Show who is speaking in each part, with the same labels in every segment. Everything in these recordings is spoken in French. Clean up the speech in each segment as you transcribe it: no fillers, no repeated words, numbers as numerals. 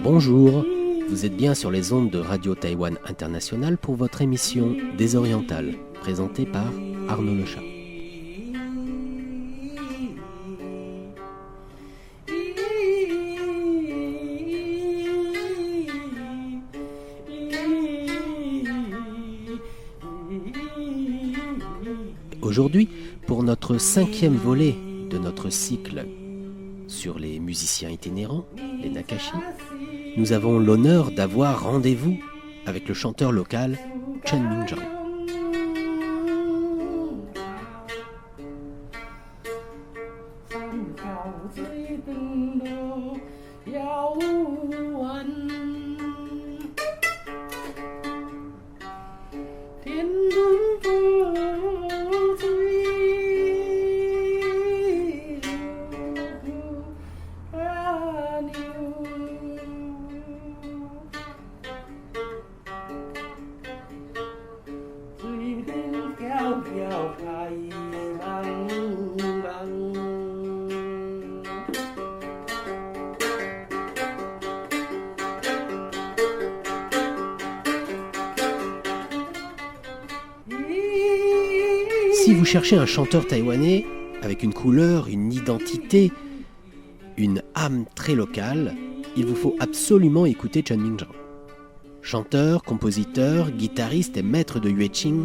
Speaker 1: Bonjour, vous êtes bien sur les ondes de Radio Taïwan International pour votre émission Des Orientales, présentée par Arnaud Lechat. Aujourd'hui, pour notre 5e volet de notre cycle sur les musiciens itinérants, les Nakashi, nous avons l'honneur d'avoir rendez-vous avec le chanteur local Chen Mingzhang. Si vous cherchez un chanteur taïwanais avec une couleur, une identité, une âme très locale, il vous faut absolument écouter Chen Mingzhang. Chanteur, compositeur, guitariste et maître de yueqing,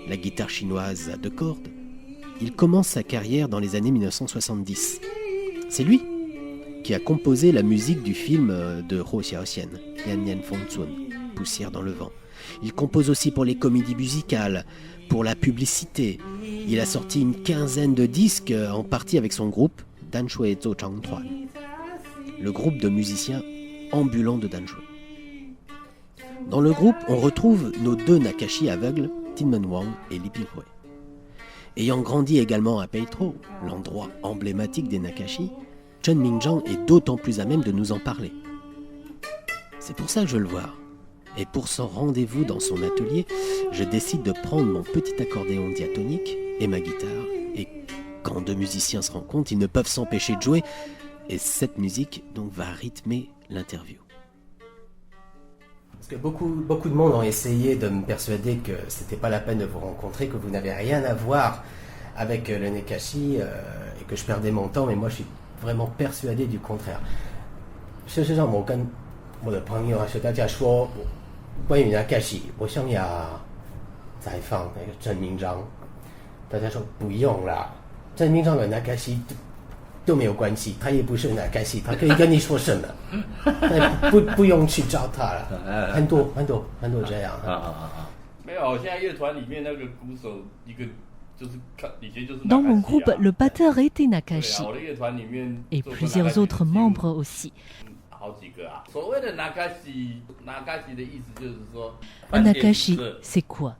Speaker 1: la guitare chinoise à 2 cordes, il commence sa carrière dans les années 1970. C'est lui qui a composé la musique du film de Hou Xiaoxian, Yan Yan Feng Zun, Poussière dans le vent. Il compose aussi pour les comédies musicales, pour la publicité. Il a sorti une 15aine de disques, en partie avec son groupe Dan Shui Zhou Chang Tuan, le groupe de musiciens ambulants de Dan Shui. Dans le groupe, on retrouve nos 2 Nakashi aveugles, Tinmen Wang et Li Pinghui. Ayant grandi également à Peitro, l'endroit emblématique des Nakashi, Chen Mingzhang est d'autant plus à même de nous en parler. C'est pour ça que je veux le voir. Et pour son rendez-vous dans son atelier, je décide de prendre mon petit accordéon diatonique et ma guitare. Et quand 2 musiciens se rencontrent, ils ne peuvent s'empêcher de jouer. Et cette musique donc va rythmer l'interview. Parce que beaucoup de monde ont essayé de me persuader que c'était pas la peine de vous rencontrer, que vous n'avez rien à voir avec le Nakashi et que je perdais mon temps. Mais moi, je suis vraiment persuadé du contraire. 事实上，我跟我的朋友大家说。关于Nakashi，我想要采访那个郑明章，大家说不用啦，郑明章和Nakashi都没有关系，他也不是Nakashi，他可以跟你说什么，不用去找他了，很多这样。
Speaker 2: 没有，现在乐团里面那个鼓手一个就是以前就是。
Speaker 3: Dans mon groupe, le batteur était Nakashi et plusieurs autres membres aussi. Un Nakashi, c'est quoi?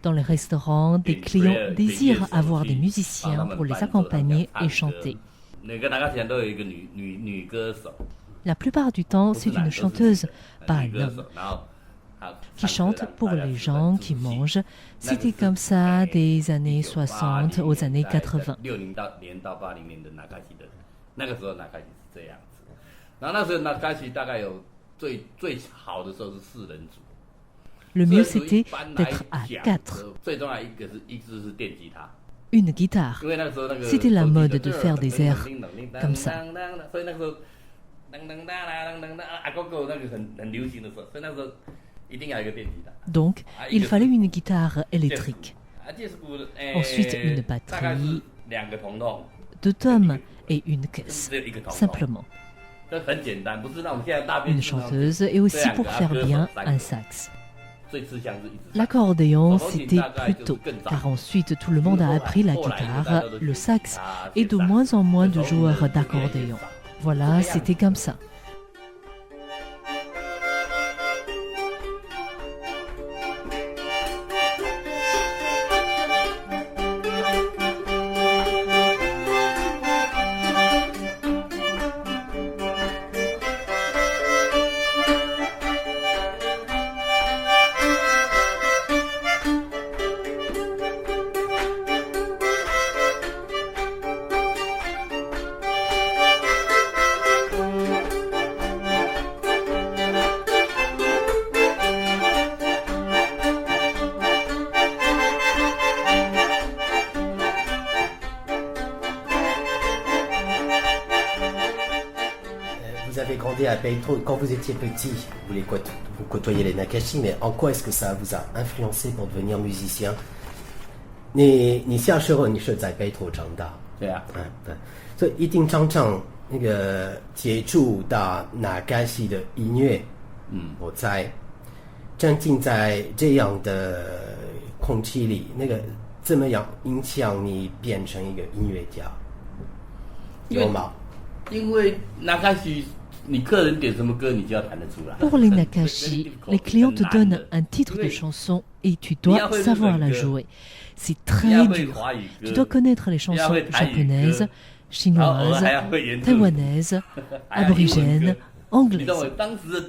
Speaker 3: Dans les restaurants, des clients désirent avoir des musiciens pour les accompagner et chanter. La plupart du temps, c'est une chanteuse, pas un homme, qui chante pour les gens qui mangent. C'était comme ça des années 60 aux années 80. Le mieux, c'était d'être à 4. Une guitare. C'était la mode de faire des airs comme ça. Donc, il fallait une guitare électrique. Ensuite, une batterie, 2 tomes et une caisse, simplement. Une chanteuse et aussi pour faire bien un sax. L'accordéon, c'était plus tôt, car ensuite tout le monde a appris la guitare, le sax, et de moins en moins de joueurs d'accordéon. Voilà, c'était comme ça.
Speaker 1: demandé à Beito, quand vous étiez petit, vous côtoyez les Nakashi, mais en quoi est-ce que ça vous a influencé pour devenir musicien？ 你小时候你是在北投长大，
Speaker 2: 对啊，
Speaker 1: 对，所以一定常常那个接触到Nakashi的音乐，我在沉浸在这样的空气里，那个怎么样影响你变成一个音乐家？有吗？
Speaker 2: 因为Nakashi，你客人点什么歌，你就要弹得出来。
Speaker 3: Pour les Nakashi, les clients te donnent un titre de chanson et tu dois savoir la jouer. C'est très dur. Tu dois connaître les chansons japonaises, chinoises, taïwanaises, aborigènes, anglaises.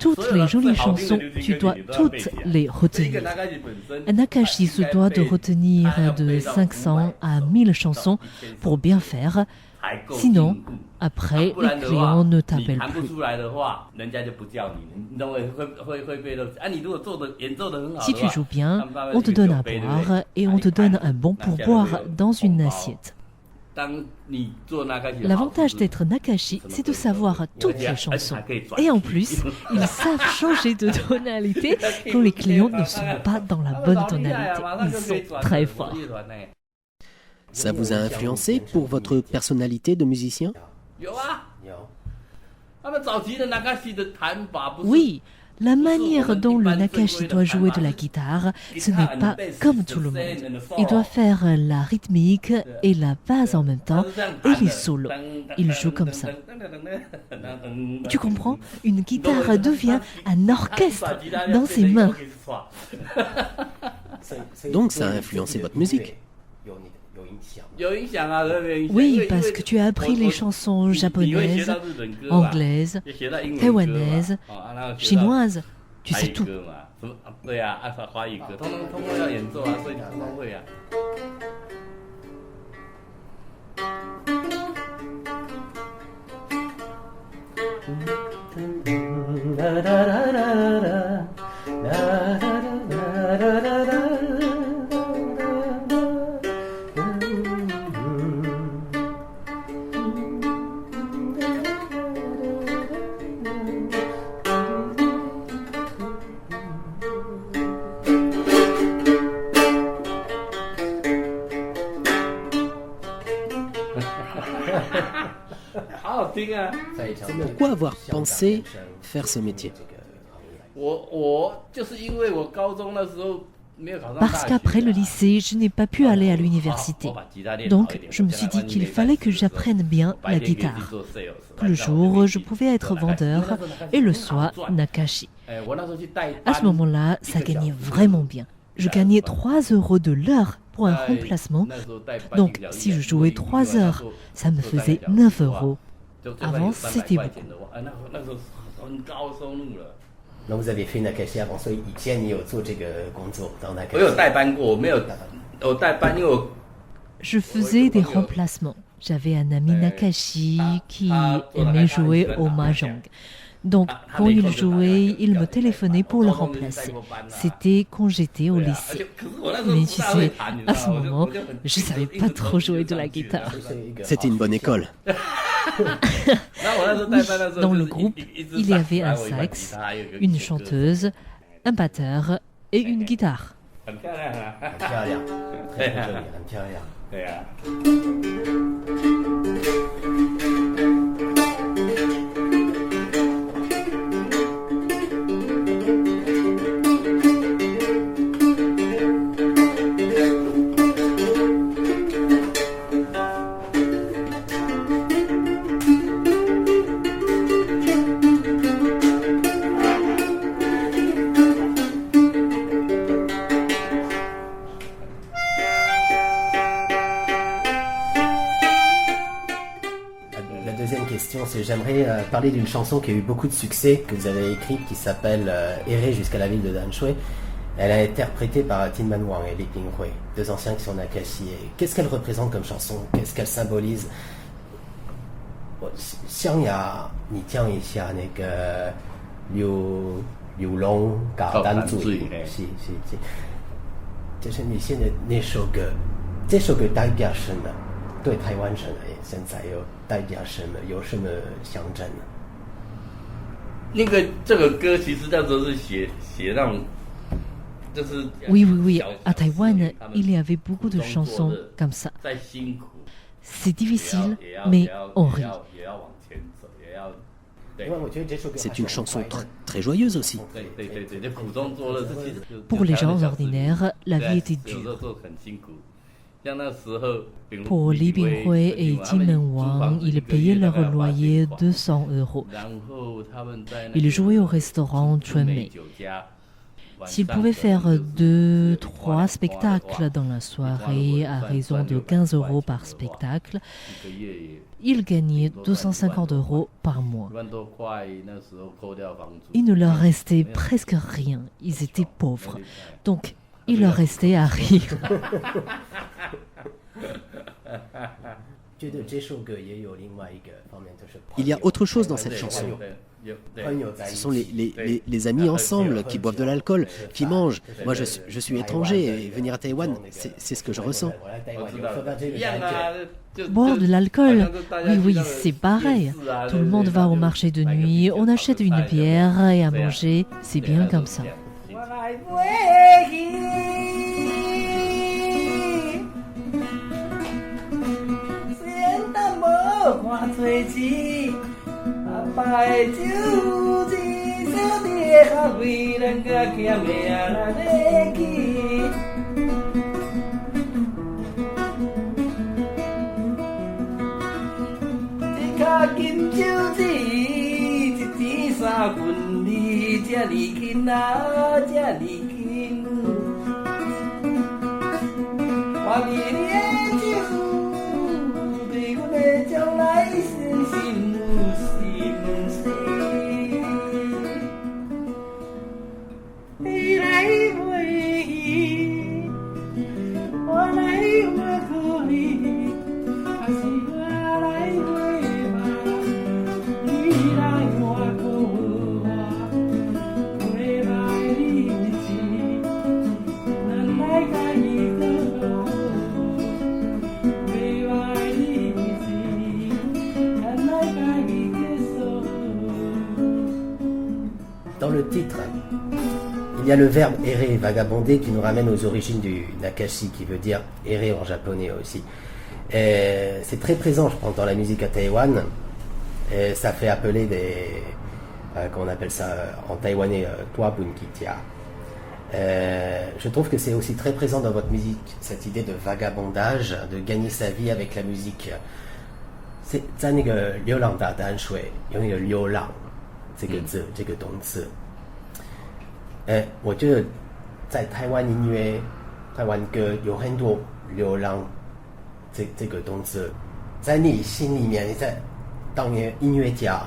Speaker 3: Toutes les jolies chansons, tu dois toutes les retenir. Un Nakashi se doit de retenir de 500 à 1000 chansons pour bien faire. Sinon, après, les clients ne t'appellent plus. Si tu joues bien, on te donne à boire et on te donne un bon pourboire dans une assiette. L'avantage d'être Nakashi, c'est de savoir toutes les chansons. Et en plus, ils savent changer de tonalité quand les clients ne sont pas dans la bonne tonalité. Ils sont très forts.
Speaker 1: Ça vous a influencé pour votre personnalité de musicien?
Speaker 3: Oui, la manière dont le Nakashi doit jouer de la guitare, ce n'est pas comme tout le monde. Il doit faire la rythmique et la basse en même temps et les solos. Il joue comme ça. Tu comprends? Une guitare devient un orchestre dans ses mains.
Speaker 1: Donc ça a influencé votre musique?
Speaker 3: Oui, parce que tu as appris les chansons japonaises, anglaises, taïwanaises, chinoises. Tu sais tout.
Speaker 1: Pourquoi avoir pensé faire ce métier?
Speaker 3: Parce qu'après le lycée, je n'ai pas pu aller à l'université. Donc, je me suis dit qu'il fallait que j'apprenne bien la guitare. Le jour, je pouvais être vendeur et le soir, Nakashi. À ce moment-là, ça gagnait vraiment bien. Je gagnais 3 € de l'heure pour un remplacement. Donc, si je jouais 3 heures, ça me faisait 9 €. Avant, c'était beaucoup.
Speaker 1: Donc vous avez fait Nakashi avant,所以以前你有做这个工作当 Nakashi？
Speaker 3: Je faisais des remplacements. J'avais un ami Nakashi qui aimait jouer au mahjong. Donc, quand il jouait, il me téléphonait pour le remplacer. C'était quand j'étais au lycée. Mais tu sais, à ce moment, je ne savais pas trop jouer de la guitare.
Speaker 1: C'était une bonne école.
Speaker 3: Oui, dans le groupe, il y avait un sax, une chanteuse, un batteur et une guitare.
Speaker 1: J'aimerais parler d'une chanson qui a eu beaucoup de succès, que vous avez écrite, qui s'appelle Errer jusqu'à la ville de Danshui. Elle est interprétée par Tin Man Wang et Li Pinghui, 2 anciens qui sont Nakashi. Qu'est-ce qu'elle représente comme chanson? Qu'est-ce qu'elle symbolise? 想要你讲一下那个流浪高丹水，是，就是你现在那首歌，这首歌代表什么？对台湾人而言，现在有代表什么？有什么象征呢？
Speaker 2: 那个这个歌其实那时候是写那种。
Speaker 3: Oui, oui, oui. À Taïwan, il y avait beaucoup de chansons comme ça. C'est difficile, mais on rit.
Speaker 1: C'est une chanson très joyeuse aussi.
Speaker 3: Pour les gens ordinaires, la vie était dure. Pour Li Binghui et Jin Wang, ils payaient leur loyer 200 €. Ils jouaient au restaurant Chunmei. S'ils pouvaient faire 2-3 spectacles dans la soirée à raison de 15 € par spectacle, ils gagnaient 250 € par mois. Il ne leur restait presque rien, ils étaient pauvres, donc il leur restait à rire.
Speaker 1: Il y a autre chose dans cette chanson. Ce sont les amis ensemble qui boivent de l'alcool, qui mangent. Moi, je suis étranger et venir à Taïwan, c'est ce que je ressens.
Speaker 3: Boire de l'alcool, oui, oui, c'est pareil. Tout le monde va au marché de nuit, on achète une bière et à manger, c'est bien comme ça.
Speaker 4: Dans le titre, il y a le verbe errer, vagabonder, qui nous ramène aux origines du nakashi, qui veut dire errer en japonais aussi. C'est très présent, je pense, dans la musique à Taïwan. Et ça fait appeler comment on appelle ça en taïwanais, Tua Bunkitia. Je trouve que c'est aussi très présent dans votre musique, cette idée de vagabondage, de gagner sa vie avec la musique. C'est在那个流浪大淡水有那个流浪这个字，这个动词。我觉得在台湾音乐、台湾歌有很多流浪这个动词，在你心里面，你在当音乐家，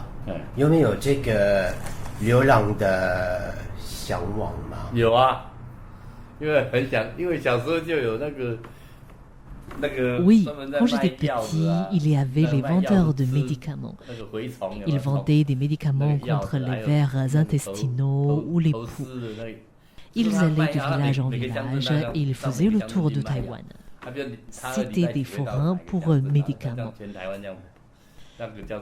Speaker 4: 有没有这个流浪的向往吗？
Speaker 2: 有啊，因为很想，因为小时候就有那个。
Speaker 3: Oui, quand j'étais petit, il y avait les vendeurs de médicaments. Ils vendaient des médicaments contre les vers intestinaux ou les poux. Ils allaient de village en village et ils faisaient le tour de Taïwan. C'était des forains pour médicaments.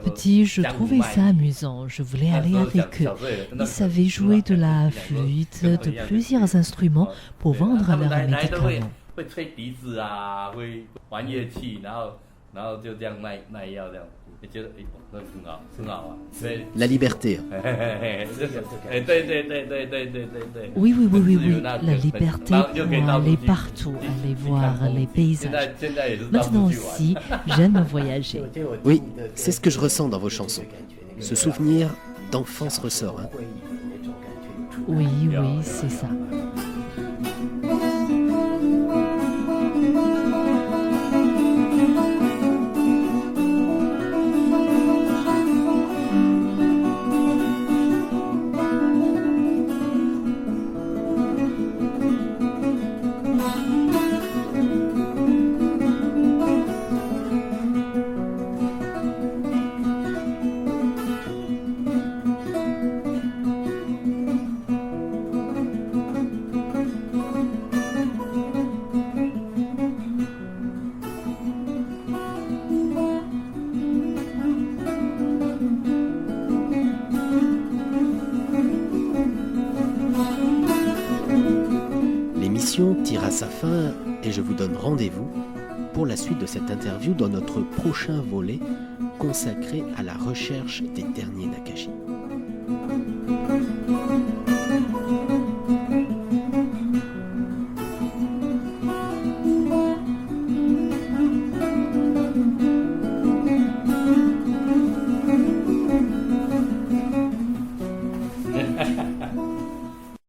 Speaker 3: Petit, je trouvais ça amusant, je voulais aller avec eux. Ils savaient jouer de la flûte, de plusieurs instruments pour vendre leurs médicaments.
Speaker 2: 会吹笛子啊，会玩乐器，然后就这样卖药这样，你觉得那很好啊。
Speaker 1: La liberté.
Speaker 2: 对。
Speaker 3: Oui, oui, oui, oui, oui. La liberté pour aller partout, aller voir les paysages. Maintenant aussi, j'aime voyager.
Speaker 1: Oui, c'est ce que je ressens dans vos chansons. Ce souvenir d'enfance ressort. Hein.
Speaker 3: Oui, oui, c'est ça.
Speaker 1: émission tire à sa fin et je vous donne rendez-vous pour la suite de cette interview dans notre prochain volet consacré à la recherche des derniers Nakashi.